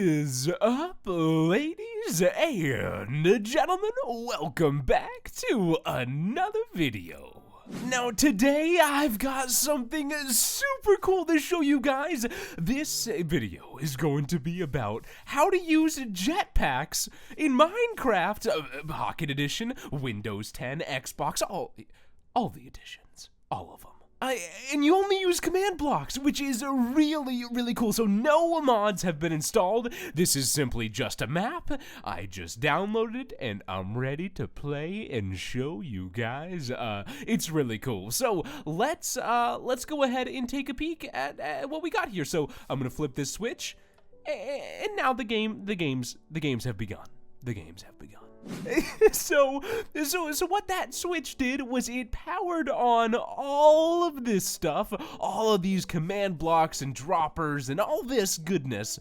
is up, ladies and gentlemen? Welcome back to another video. Now today I've got something super cool to show you guys. This video is going to be about how to use jetpacks in Minecraft, Pocket Edition, Windows 10, Xbox, all the editions, all of them. And you only use command blocks, which is really cool. So no mods have been installed. This is simply just a map. I just downloaded it and I'm ready to play and show you guys. It's really cool. So let's go ahead and take a peek at what we got here. So I'm gonna flip this switch, and now the games have begun. The games have begun. So what that switch did was it powered on all of this stuff, all of these command blocks and droppers and all this goodness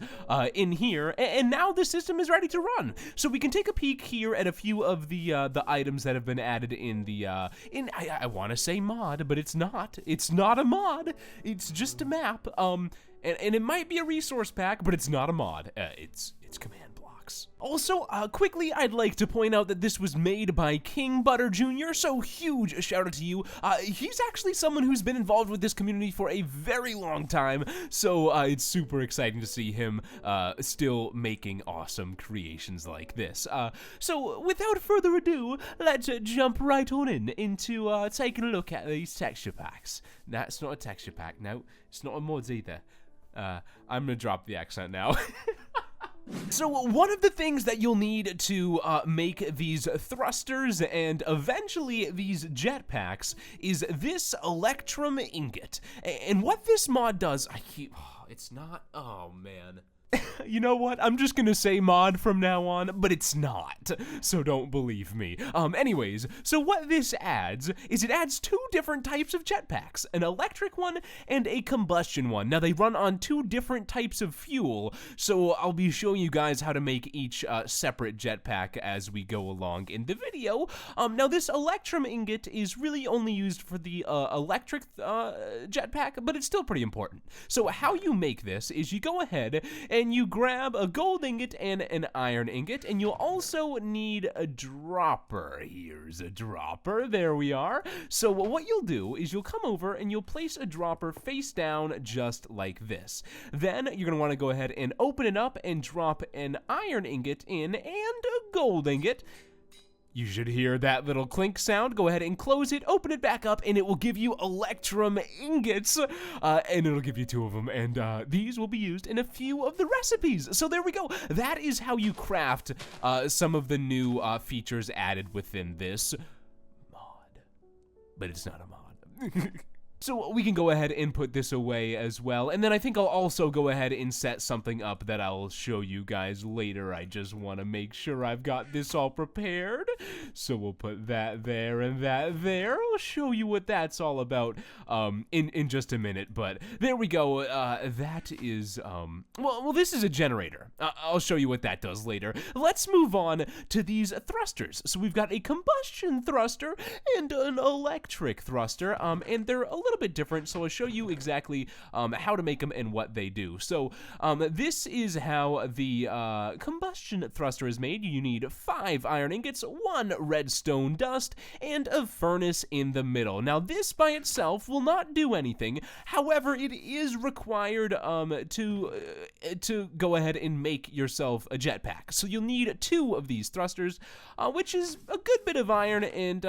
in here, and now the system is ready to run. So we can take a peek here at a few of the items that have been added in the I want to say mod, but it's not. It's not a mod. It's just a map. And it might be a resource pack, but it's not a mod. It's command. Also, quickly, I'd like to point out that this was made by King Butter Jr., so huge shout out to you. He's actually someone who's been involved with this community for a very long time, so it's super exciting to see him still making awesome creations like this. So without further ado, let's jump right on into taking a look at these texture packs. Nah, it's not a texture pack. No, it's not a mods either. I'm gonna drop the accent now. So one of the things that you'll need to make these thrusters and eventually these jetpacks is this electrum ingot. And what this mod does, it's not, oh man. You know what? I'm just gonna say mod from now on, but it's not, so don't believe me. Anyways, so what this adds is it adds two different types of jetpacks, an electric one and a combustion one. Now they run on two different types of fuel, so I'll be showing you guys how to make each separate jetpack as we go along in the video. Now this electrum ingot is really only used for the electric jetpack, but it's still pretty important. So how you make this is you go ahead and you grab a gold ingot and an iron ingot, and you'll also need a dropper. Here's a dropper, there we are. So what you'll do is you'll come over and you'll place a dropper face down just like this. Then you're gonna wanna go ahead and open it up and drop an iron ingot in and a gold ingot. You should hear that little clink sound. Go ahead and close it, open it back up, and it will give you electrum ingots, and it'll give you two of them, and these will be used in a few of the recipes. So there we go. That is how you craft some of the new features added within this mod, but it's not a mod. So we can go ahead and put this away as well, and then I think I'll also go ahead and set something up that I'll show you guys later. I just want to make sure I've got this all prepared. So we'll put that there and that there. I'll show you what that's all about in just a minute, but there we go. That is, well, this is a generator. I'll show you what that does later. Let's move on to these thrusters. So we've got a combustion thruster and an electric thruster, and they're a little bit different, so I'll show you exactly how to make them and what they do. So this is how the combustion thruster is made. You need 5 iron ingots, 1 redstone dust, and a furnace in the middle. Now this by itself will not do anything. However, it is required to go ahead and make yourself a jetpack. So you'll need 2 of these thrusters, which is a good bit of iron, and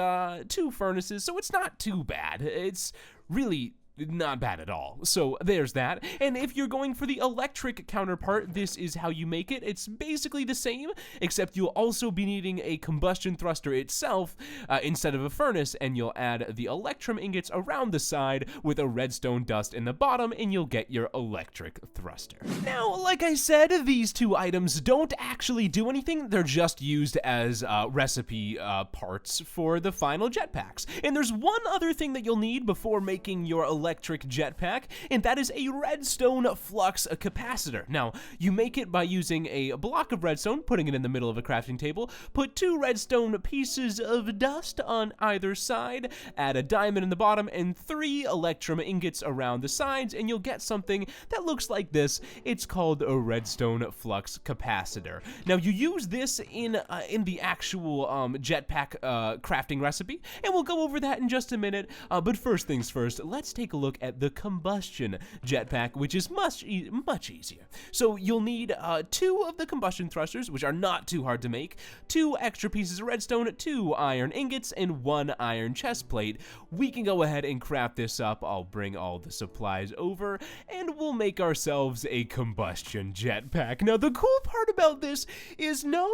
2 furnaces, so it's not too bad. It's really not bad at all. So there's that. And if you're going for the electric counterpart, this is how you make it. It's basically the same, except you'll also be needing a combustion thruster itself instead of a furnace, and you'll add the electrum ingots around the side with a redstone dust in the bottom, and you'll get your electric thruster. Now, like I said, these 2 items don't actually do anything. They're just used as recipe parts for the final jetpacks. And there's one other thing that you'll need before making your electric electric jetpack, and that is a redstone flux capacitor. Now, you make it by using a block of redstone, putting it in the middle of a crafting table, put 2 redstone pieces of dust on either side, add a diamond in the bottom, and 3 electrum ingots around the sides, and you'll get something that looks like this. It's called a redstone flux capacitor. Now, you use this in the actual jetpack crafting recipe, and we'll go over that in just a minute. But first things first, let's take a look at the combustion jetpack, which is much easier. So you'll need 2 of the combustion thrusters, which are not too hard to make, 2 extra pieces of redstone, 2 iron ingots, and 1 iron chest plate. We can go ahead and craft this up. I'll bring all the supplies over, and we'll make ourselves a combustion jetpack. Now, the cool part about this is no,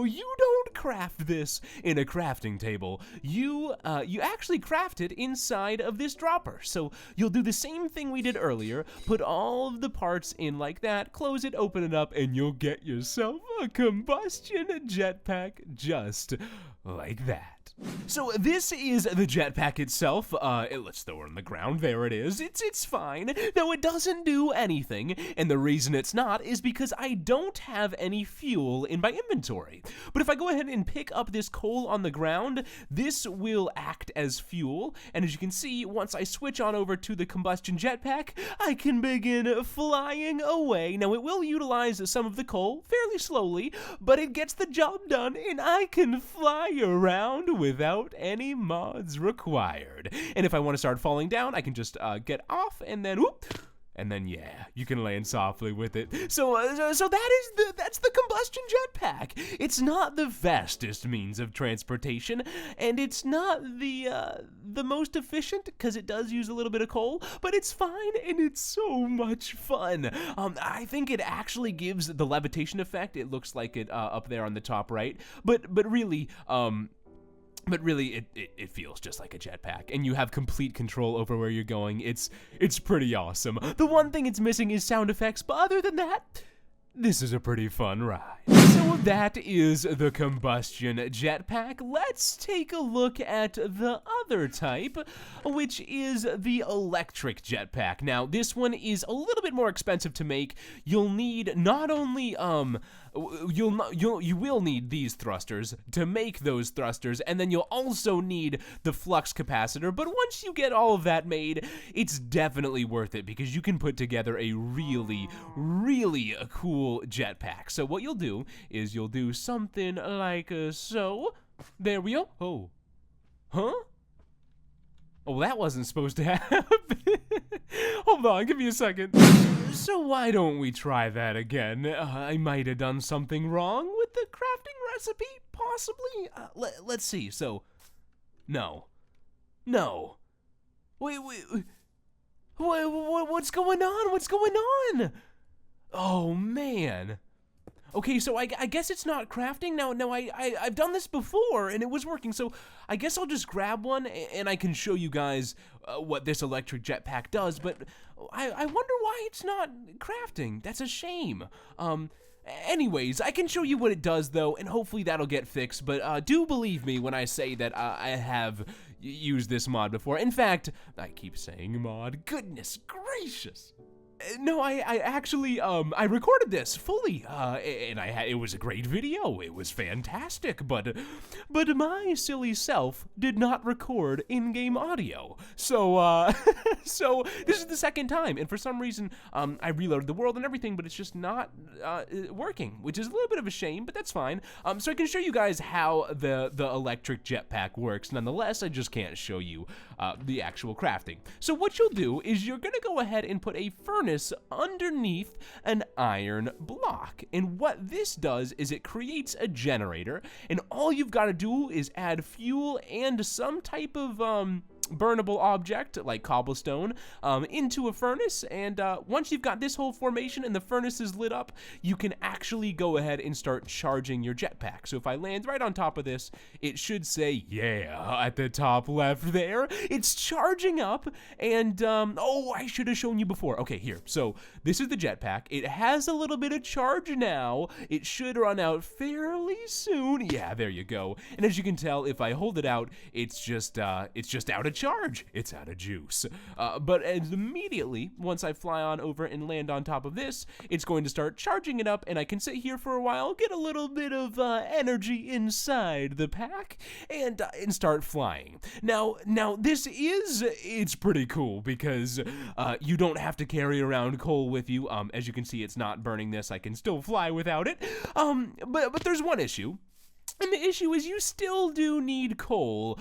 you don't craft this in a crafting table. You actually craft it inside of this dropper. So you'll do the same thing we did earlier, put all of the parts in like that, close it, open it up, and you'll get yourself a combustion jetpack just like that. So this is the jetpack itself. Let's throw it on the ground. There it is. It's fine. Now, it doesn't do anything, and the reason it's not is because I don't have any fuel in my inventory. But if I go ahead and pick up this coal on the ground, this will act as fuel, and as you can see, once I switch on over to the combustion jetpack, I can begin flying away. Now, it will utilize some of the coal fairly slowly, but it gets the job done, and I can fly around without any mods required. And if I want to start falling down, I can just get off and then whoop, and then yeah, you can land softly with it. So that's the combustion jetpack. It's not the fastest means of transportation, and it's not the most efficient because it does use a little bit of coal, but it's fine and it's so much fun. I think it actually gives the levitation effect. It looks like it up there on the top right, but really. But really, it feels just like a jetpack, and you have complete control over where you're going. It's pretty awesome. The one thing it's missing is sound effects, but other than that, this is a pretty fun ride. So that is the combustion jetpack. Let's take a look at the other type, which is the electric jetpack. Now, this one is a little bit more expensive to make. You'll need not only you will need these thrusters to make those thrusters, and then you'll also need the flux capacitor. But once you get all of that made, it's definitely worth it because you can put together a really cool jetpack. So what you'll do is you'll do something like so. There we go. Oh. Huh? Oh, that wasn't supposed to happen. Hold on, give me a second. So why don't we try that again? I might have done something wrong with the crafting recipe, possibly. Let's see. So, no. Wait. What's going on? What's going on? Oh man. Okay, so I guess it's not crafting. Now I've done this before and it was working, so I guess I'll just grab one and I can show you guys what this electric jetpack does, but I wonder why it's not crafting. That's a shame. Anyways, I can show you what it does though, and hopefully that'll get fixed, but do believe me when I say that I have used this mod before. In fact, I keep saying mod, goodness gracious. No, I actually, I recorded this fully, and it was a great video. It was fantastic, but my silly self did not record in-game audio. So, so this is the second time, and for some reason, I reloaded the world and everything, but it's just not, working, which is a little bit of a shame, but that's fine. So I can show you guys how the electric jetpack works. Nonetheless, I just can't show you, the actual crafting. So what you'll do is you're gonna go ahead and put a furnace underneath an iron block, and what this does is it creates a generator, and all you've got to do is add fuel and some type of burnable object like cobblestone into a furnace, and once you've got this whole formation and the furnace is lit up, you can actually go ahead and start charging your jetpack. So if I land right on top of this, it should say yeah at the top left there. It's charging up, and oh, I should have shown you before. Okay, here, so this is the jetpack. It has a little bit of charge now. It should run out fairly soon. Yeah, there you go. And as you can tell, if I hold it out, it's just out of charge, it's out of juice. But as immediately, once I fly on over and land on top of this, it's going to start charging it up, and I can sit here for a while, get a little bit of energy inside the pack, and start flying. Now it's pretty cool because you don't have to carry around coal with you. As you can see, it's not burning this. I can still fly without it. But there's one issue. And the issue is you still do need coal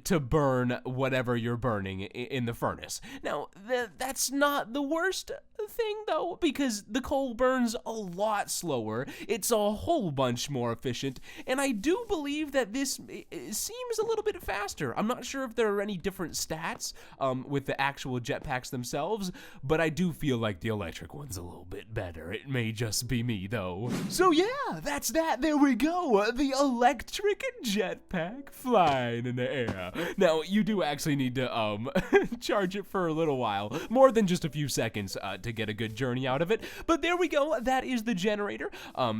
to burn whatever you're burning in the furnace. Now, that's not the worst thing, though, because the coal burns a lot slower. It's a whole bunch more efficient, and I do believe that this seems a little bit faster. I'm not sure if there are any different stats with the actual jetpacks themselves, but I do feel like the electric one's a little bit better. It may just be me, though. So yeah, that's that. There we go. The electric jetpack flying in the air. Now, you do actually need to charge it for a little while, more than just a few seconds to get a good journey out of it. But there we go. That is the generator.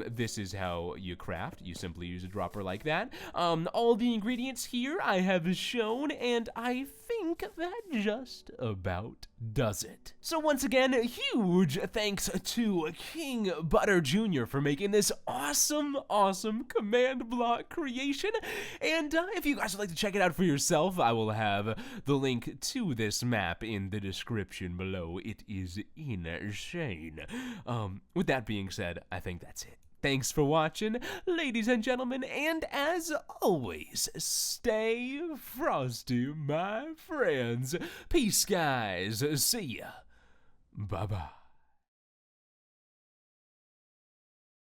This is how you craft. You simply use a dropper like that. All the ingredients here I have shown, and I think that just about does it. So once again, huge thanks to King Butter Jr. for making this awesome command block creation. And if you guys would like to check it out for yourself, I will have the link to this map in the description below. It is insane. With that being said, I think that's it. Thanks for watching, ladies and gentlemen, and as always, stay frosty, my friends. Peace, guys. See ya. Bye-bye.